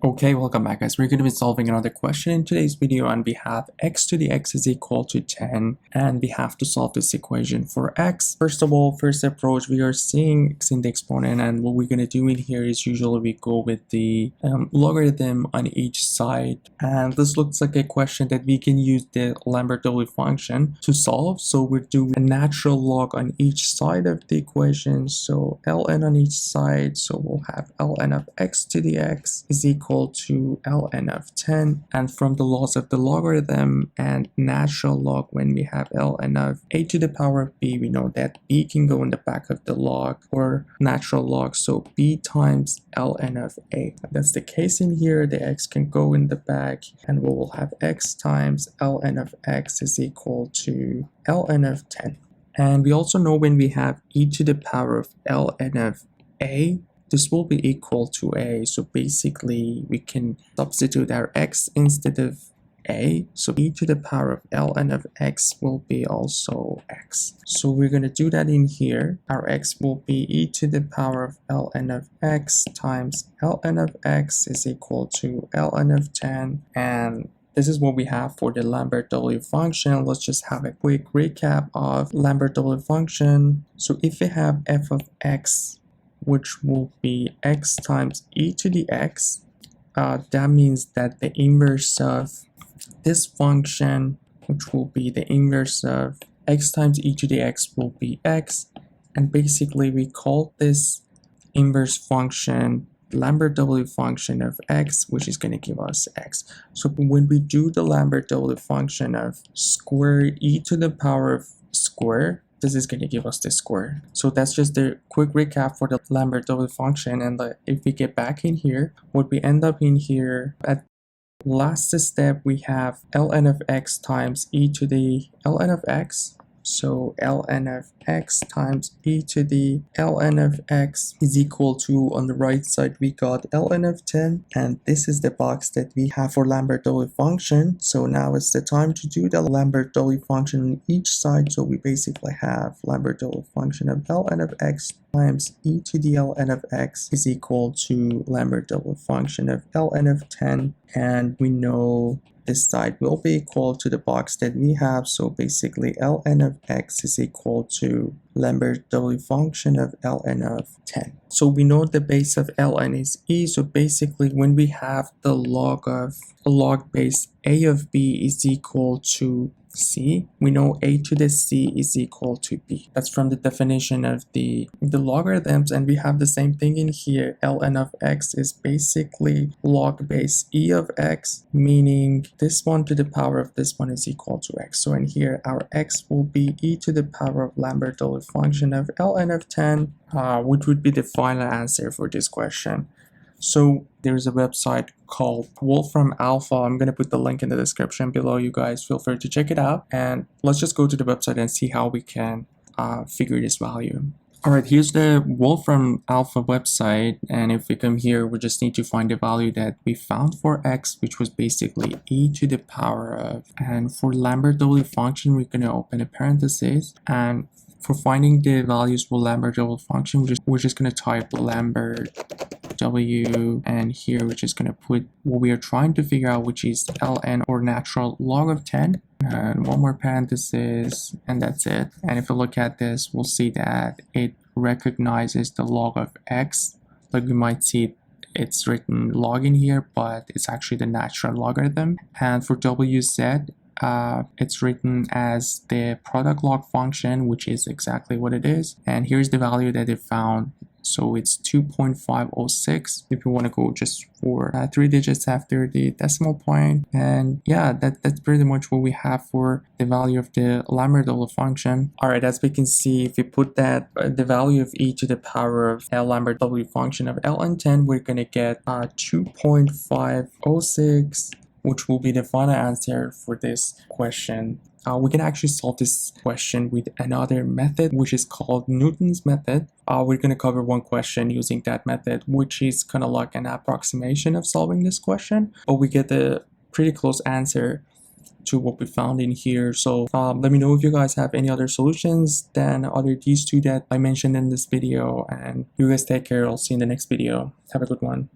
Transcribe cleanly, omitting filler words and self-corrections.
Okay, welcome back guys. We're going to be solving another question in today's video, and we have x to the x is equal to 10, and we have to solve this equation for x. First of all, first approach, we are seeing x in the exponent, and what we're going to do in here is usually we go with the logarithm on each side, and this looks like a question that we can use the Lambert W function to solve. So we're doing a natural log on each side of the equation, so ln on each side, so we'll have ln of x to the x is equal to ln of 10, and from the laws of the logarithm and natural log, when we have ln of a to the power of b, we know that b can go in the back of the log or natural log, so b times ln of a. That's the case in here. The x can go in the back, and we will have x times ln of x is equal to ln of 10. And we also know when we have e to the power of ln of a, this will be equal to a, so basically we can substitute our x instead of a, so e to the power of ln of x will be also x. So we're going to do that in here. Our x will be e to the power of ln of x times ln of x is equal to ln of 10, and this is what we have for the Lambert W function. Let's just have a quick recap of Lambert W function. So if we have f of x, which will be x times e to the x, that means that the inverse of this function, which will be the inverse of x times e to the x, will be x, and basically we call this inverse function Lambert W function of x, which is going to give us x. So when we do the Lambert W function of square e to the power of square, this is going to give us the square. So that's just a quick recap for the Lambert W function. And if we get back in here, what we end up in here at last step, we have ln of x times e to the ln of x. So ln of x times e to the ln of x is equal to, on the right side we got ln of 10, and this is the box that we have for Lambert W function. So now it's the time to do the Lambert W function on each side. So we basically have Lambert W function of ln of x times e to the ln of x is equal to Lambert W function of ln of 10, and we know this side will be equal to the box that we have. So basically ln of x is equal to Lambert W function of ln of 10. So we know the base of ln is e, so basically when we have the log base a of b is equal to c, we know a to the c is equal to b. That's from the definition of the logarithms, and we have the same thing in here. ln of x is basically log base e of x, meaning this one to the power of this one is equal to x. So in here our x will be e to the power of Lambert W function of ln of 10, which would be the final answer for this question. So there's a website called Wolfram Alpha. I'm going to put the link in the description below. You guys feel free to check it out, and let's just go to the website and see how we can figure this value. Alright, here's the Wolfram Alpha website, and if we come here, we just need to find the value that we found for x, which was basically e to the power of, and for Lambert W function, we're going to open a parenthesis, and for finding the values for Lambert W function, we're just going to type Lambert W, and here we're just going to put what we are trying to figure out, which is ln, or natural log of 10, and one more parenthesis, and that's it. And if we look at this, we'll see that it recognizes the log of x. Like we might see it's written log in here, but it's actually the natural logarithm. And for wz, it's written as the product log function, which is exactly what it is. And here's the value that it found. So it's 2.506 if you want to go just for 3 digits after the decimal point. And yeah, that's pretty much what we have for the value of the Lambert W function. Alright, as we can see, if we put that the value of e to the power of Lambert W function of ln 10, we're going to get 2.506, which will be the final answer for this question. We can actually solve this question with another method, which is called Newton's method. We're going to cover one question using that method, which is kind of like an approximation of solving this question, but we get a pretty close answer to what we found in here. So let me know if you guys have any other solutions than other these two that I mentioned in this video, and you guys take care. I'll see you in the next video. Have a good one.